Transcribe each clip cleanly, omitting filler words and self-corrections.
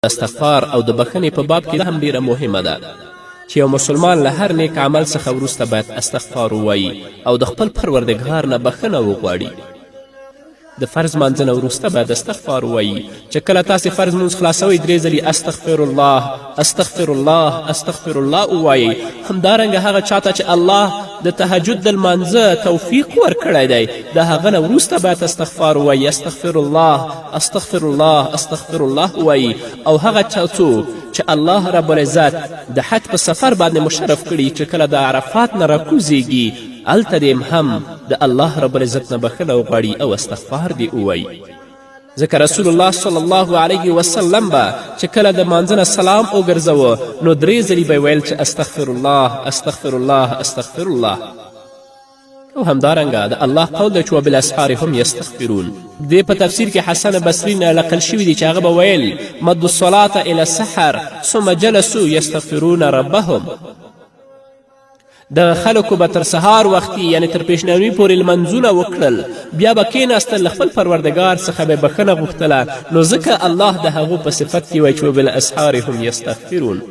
استغفار او د بخښنې په باب کې دا هم ډیره مهمه ده چې یو مسلمان له هر نیک عمل څخه وروسته باید استغفار ووایي او د خپل پروردګار نه بخښنه وغواړي. د فرض مانځه نه وروسته باید استغفار ووایي چې کله تاسې فرض لمونځ خلاصوئ 3 ځلې استغفر الله استغفر الله استغفر الله ووایئ. همدارنګه هغه چاته چې الله د تهجد د لمانځه توفیق ورکړی دی د هغه نه وروسته باید استغفار ووایي استغفر الله استغفر الله استغفر الله ووایي. او هغه څوک چې الله رب العزت د حج په سفر باندې مشرف کړي چې کله د عرفات نه راکوزیږي هلته دې هم د الله رب العزت نه بخښنه وغواړي او استغفار دې ووایي. ځکه رسول الله صلی الله علیه وسلم به چې کله د مانځه نه سلام وګرځوه نو 3 ځلې به ویل چې استغفر الله استغفر الله استغفر الله. او همدارنګه د الله قول دی چې وبالاسحار هم یستغفرون. دې په تفسیر کې حسن بصري نه نقل شوي دي چې هغه به ویل مد الصلاة الى السحر ثم جلسوا یستغفرون ربهم. د خلکو به تر سهار وختي یعنی تر پیشنهوي پورې لمنځونه وکړل بیا به کیناستل له خپل پروردګار څخه به بخښنه غوښتله نو ځکه الله د هغو په صفت کې وایي چې وبالاسحار هم یستغفرون.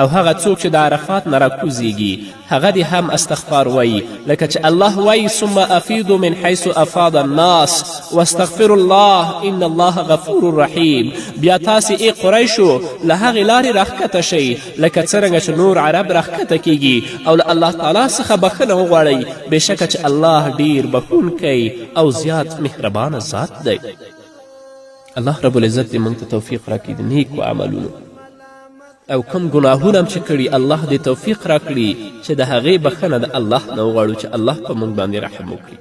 او هغه څوک چې د عرفات نه راکوزیږي هغه دې هم استغفار وایي لکه چې الله وایي ثم افیضوا من حیث افاض الناس واستغفر الله ان الله غفور رحیم. بیا تاسې ای قریشو له هغې لارې راښکته شئ لکه څرنګه چې نور عرب راښکته کیږي او له الله تعالی څخه بخښنه وغواړئ بېشکه چې الله ډیر بخښونکی او زیات مهربانه ذات دی. الله رب العزت دې موږ ته توفیق راکړي د نیکو عملونو او کوم ګناهونه هم چې کړي الله دې توفیق راکړي چې د هغې بخښنه د الله نه وغواړو چې الله په موږ باندې رحم وکړي.